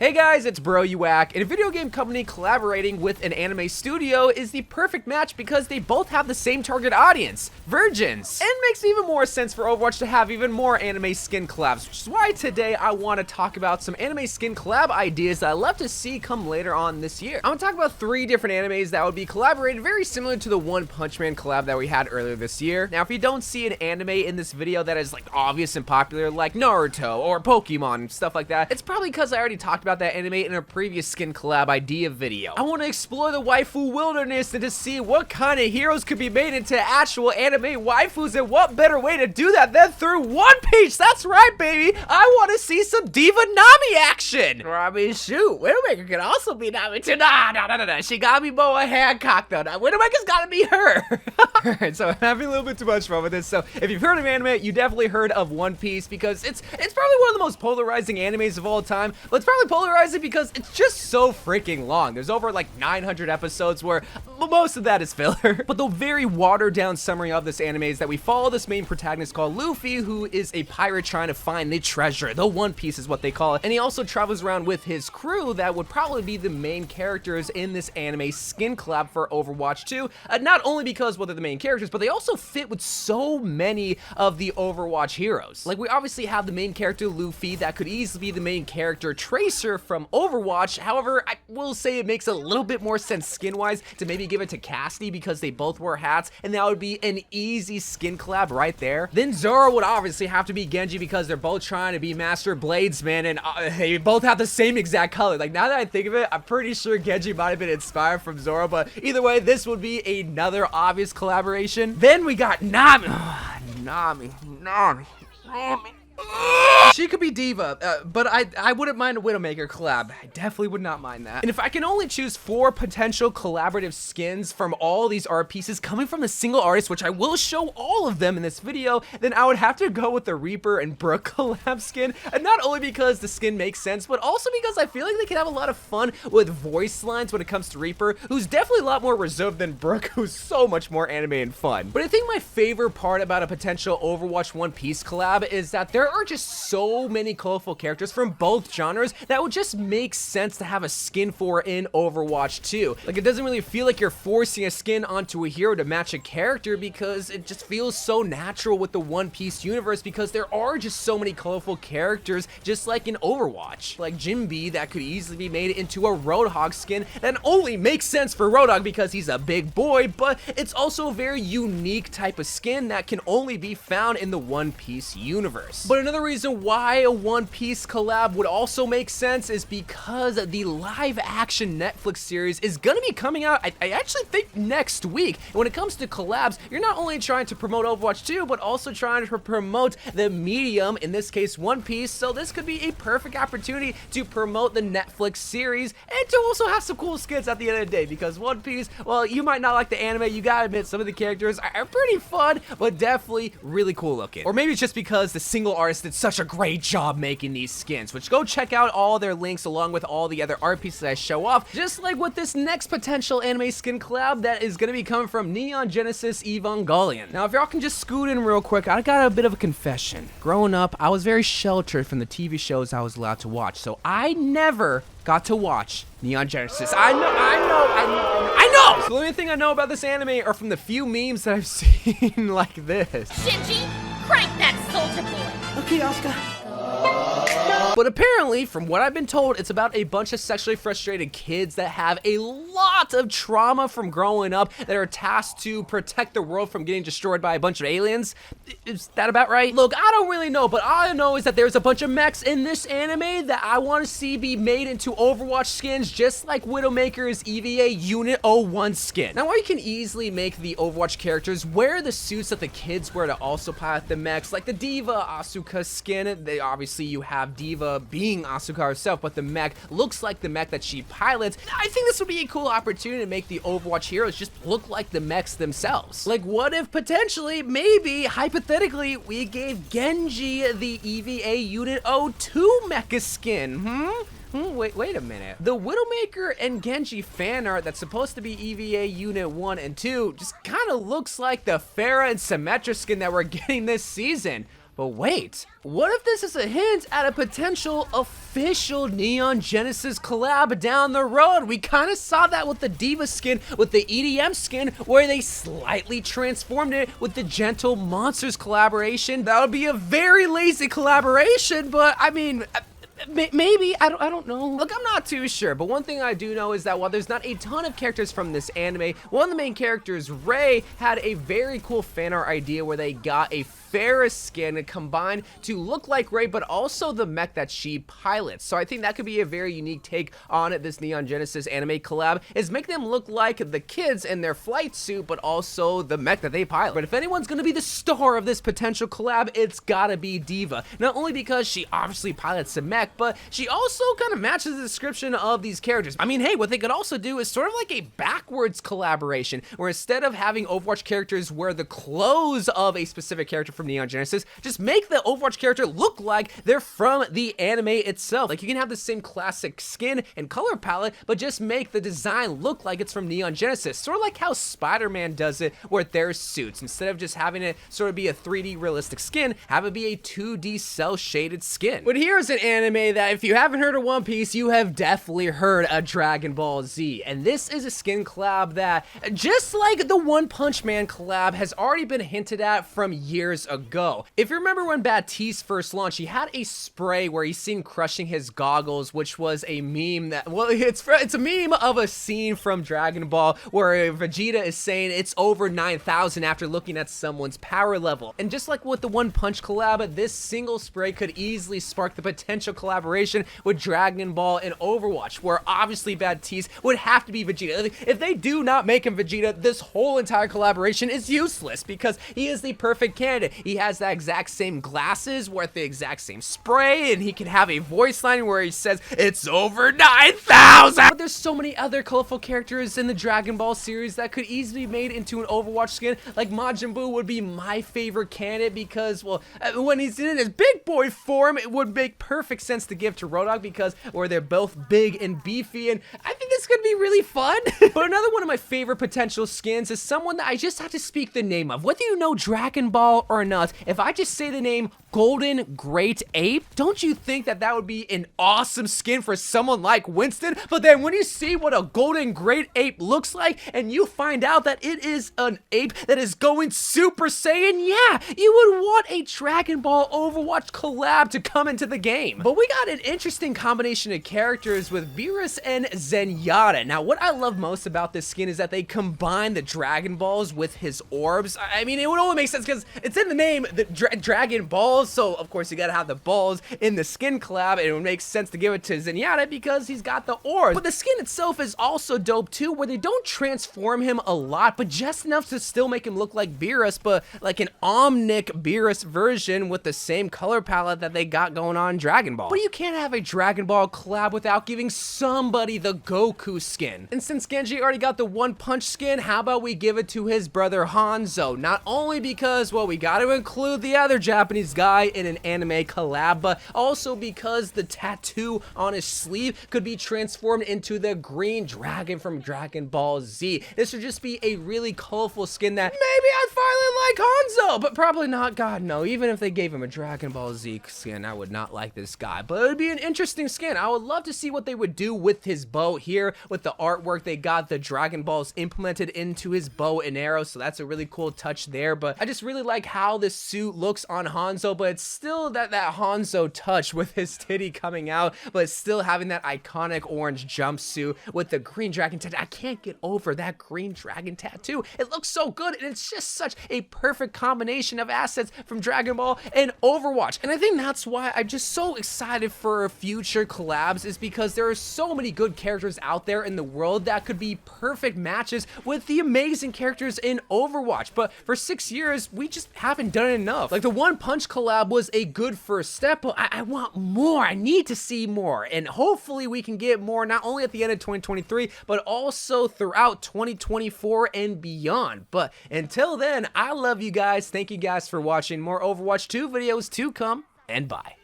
Hey guys, it's Bro You Whack, and a video game company collaborating with an anime studio is the perfect match because they both have the same target audience, virgins. And it makes even more sense for Overwatch to have even more anime skin collabs, which is why today I want to talk about some anime skin collab ideas that I'd love to see come later on this year. I'm going to talk about 3 different animes that would be collaborated very similar to the One Punch Man collab that we had earlier this year. Now, if you don't see an anime in this video that is like obvious and popular like Naruto or Pokemon and stuff like that, it's probably because I already talked about that anime in a previous skin collab idea video. I want to explore the waifu wilderness and to see what kind of heroes could be made into actual anime waifus, and what better way to do that than through One Piece. That's right, baby. I want to see some D.va Nami action. Or I mean, shoot, Widowmaker could also be Nami too. Nah. She got me more Hancock though. Now, Widowmaker's gotta be her. Alright, so I'm having a little bit too much fun with this. So if you've heard of anime, you definitely heard of One Piece because it's probably one of the most polarizing animes of all time. But it's probably polarizing because it's just so freaking long. There's over like 900 episodes where most of that is filler. But the very watered down summary of this anime is that we follow this main protagonist called Luffy, who is a pirate trying to find the treasure. The One Piece is what they call it. And he also travels around with his crew that would probably be the main characters in this anime skin collab for Overwatch 2. Not only because, well, they're the main characters, but they also fit with so many of the Overwatch heroes. Like, we obviously have the main character Luffy that could easily be the main character Tracer from Overwatch. However, I will say it makes a little bit more sense skin-wise to maybe give it to Cassidy because they both wear hats, and that would be an easy skin collab right there. Then Zoro would obviously have to be Genji because they're both trying to be Master Bladesman, and they both have the same exact color. Like, now that I think of it, I'm pretty sure Genji might have been inspired from Zoro, but either way, this would be another obvious collaboration. Then we got Nami. Nami. She could be D.Va, but I wouldn't mind a Widowmaker collab. I definitely would not mind that. And if I can only choose 4 potential collaborative skins from all these art pieces coming from a single artist, which I will show all of them in this video, then I would have to go with the Reaper and Brook collab skin. And not only because the skin makes sense, but also because I feel like they can have a lot of fun with voice lines when it comes to Reaper, who's definitely a lot more reserved than Brook, who's so much more anime and fun. But I think my favorite part about a potential Overwatch One Piece collab is that there are just so many colorful characters from both genres that would just make sense to have a skin for in Overwatch 2. Like, it doesn't really feel like you're forcing a skin onto a hero to match a character because it just feels so natural with the One Piece universe because there are just so many colorful characters just like in Overwatch. Like Jinbe that could easily be made into a Roadhog skin that only makes sense for Roadhog because he's a big boy, but it's also a very unique type of skin that can only be found in the One Piece universe. But another reason why a One Piece collab would also make sense is because the live action Netflix series is gonna be coming out, I actually think next week. And when it comes to collabs, you're not only trying to promote Overwatch 2, but also trying to promote the medium, in this case One Piece, so this could be a perfect opportunity to promote the Netflix series and to also have some cool skins at the end of the day, because One Piece, well, you might not like the anime, you gotta admit some of the characters are pretty fun, but definitely really cool looking. Or maybe it's just because the single artist did such a great job making these skins, which go check out all their links along with all the other art pieces I show off, just like with this next potential anime skin collab that is going to be coming from Neon Genesis Evangelion. Now, if y'all can just scoot in real quick, I got a bit of a confession. Growing up, I was very sheltered from the TV shows I was allowed to watch, so I never got to watch Neon Genesis. I know. So the only thing I know about this anime are from the few memes that I've seen like this. Shinji, crank that soldier boy. Okay, Asuka. But apparently, from what I've been told, it's about a bunch of sexually frustrated kids that have a lot of trauma from growing up that are tasked to protect the world from getting destroyed by a bunch of aliens. Is that about right? Look, I don't really know, but all I know is that there's a bunch of mechs in this anime that I want to see be made into Overwatch skins, just like Widowmaker's EVA Unit 01 skin. Now, while you can easily make the Overwatch characters wear the suits that the kids wear to also pilot the mechs, like the D.va Asuka skin, obviously you have D.va being Asuka herself, but the mech looks like the mech that she pilots. I think this would be a cool opportunity to make the Overwatch heroes just look like the mechs themselves. Like, what if potentially, maybe, hypothetically, we gave Genji the EVA Unit 02 mecha skin, Wait a minute. The Widowmaker and Genji fan art that's supposed to be EVA Unit 1 and 2 just kind of looks like the Pharah and Symmetra skin that we're getting this season. But wait, what if this is a hint at a potential official Neon Genesis collab down the road? We kind of saw that with the D.va skin, with the EDM skin, where they slightly transformed it with the Gentle Monsters collaboration. That would be a very lazy collaboration, but I mean, maybe, I don't know. Look, I'm not too sure, but one thing I do know is that while there's not a ton of characters from this anime, one of the main characters, Rei, had a very cool fan art idea where they got a Ferris skin combined to look like Rei, but also the mech that she pilots. So I think that could be a very unique take on this Neon Genesis anime collab, is make them look like the kids in their flight suit, but also the mech that they pilot. But if anyone's gonna be the star of this potential collab, it's gotta be D.va. Not only because she obviously pilots a mech, but she also kind of matches the description of these characters. I mean, hey, what they could also do is sort of like a backwards collaboration, where instead of having Overwatch characters wear the clothes of a specific character from Neon Genesis, just make the Overwatch character look like they're from the anime itself. Like, you can have the same classic skin and color palette, but just make the design look like it's from Neon Genesis. Sort of like how Spider-Man does it with their suits. Instead of just having it sort of be a 3D realistic skin, have it be a 2D cel-shaded skin. But here's an anime that, if you haven't heard of One Piece, you have definitely heard of Dragon Ball Z. And this is a skin collab that, just like the One Punch Man collab, has already been hinted at from years ago. If you remember when Baptiste first launched, he had a spray where he's seen crushing his goggles, which was a meme that, well, it's a meme of a scene from Dragon Ball where Vegeta is saying it's over 9,000 after looking at someone's power level. And just like with the One Punch collab, this single spray could easily spark the potential collaboration with Dragon Ball and Overwatch, where obviously Baptiste would have to be Vegeta. If they do not make him Vegeta, this whole entire collaboration is useless, because he is the perfect candidate. He has the exact same glasses with the exact same spray, and he can have a voice line where he says it's over 9,000. But there's so many other colorful characters in the Dragon Ball series that could easily be made into an Overwatch skin. Like Majin Buu would be my favorite candidate, because, well, when he's in his big boy form, it would make perfect sense to give to Rodog, because where they're both big and beefy, and I think this could be really fun. But another one of my favorite potential skins is someone that I just have to speak the name of. Whether you know Dragon Ball or not, if I just say the name Golden Great Ape, don't you think that that would be an awesome skin for someone like Winston? But then when you see what a Golden Great Ape looks like, and you find out that it is an ape that is going Super Saiyan, yeah, you would want a Dragon Ball Overwatch collab to come into the game. But we got an interesting combination of characters with Beerus and Zenyatta. Now, what I love most about this skin is that they combine the Dragon Balls with his orbs. I mean, it would only make sense because it's in the name, the Dragon Balls, so of course you gotta have the balls in the skin collab, and it would make sense to give it to Zenyatta because he's got the orbs. But the skin itself is also dope too, where they don't transform him a lot, but just enough to still make him look like Beerus, but like an Omnic Beerus version with the same color palette that they got going on in Dragon Ball. But you can't have a Dragon Ball collab without giving somebody the Goku skin. And since Genji already got the One Punch skin, how about we give it to his brother Hanzo? Not only because, well, we got to include the other Japanese guy in an anime collab, but also because the tattoo on his sleeve could be transformed into the green dragon from Dragon Ball Z. This would just be a really colorful skin that maybe I'd finally like Hanzo, but probably not. God, no. Even if they gave him a Dragon Ball Z skin, I would not like this guy. But it would be an interesting skin. I would love to see what they would do with his bow here. With the artwork, they got the Dragon Balls implemented into his bow and arrow, so that's a really cool touch there. But I just really like how this suit looks on Hanzo, but it's still that Hanzo touch with his titty coming out, but it's still having that iconic orange jumpsuit with the green dragon tattoo. I can't get over that green dragon tattoo. It looks so good, and it's just such a perfect combination of assets from Dragon Ball and Overwatch. And I think that's why I'm just so excited for future collabs, is because there are so many good characters out there in the world that could be perfect matches with the amazing characters in Overwatch. But for 6 years, we just haven't done enough. Like, the One Punch collab was a good first step, but I want more. I need to see more, and hopefully we can get more, not only at the end of 2023, but also throughout 2024 and beyond. But until then, I love you guys. Thank you guys for watching. More Overwatch 2 videos to come, and bye.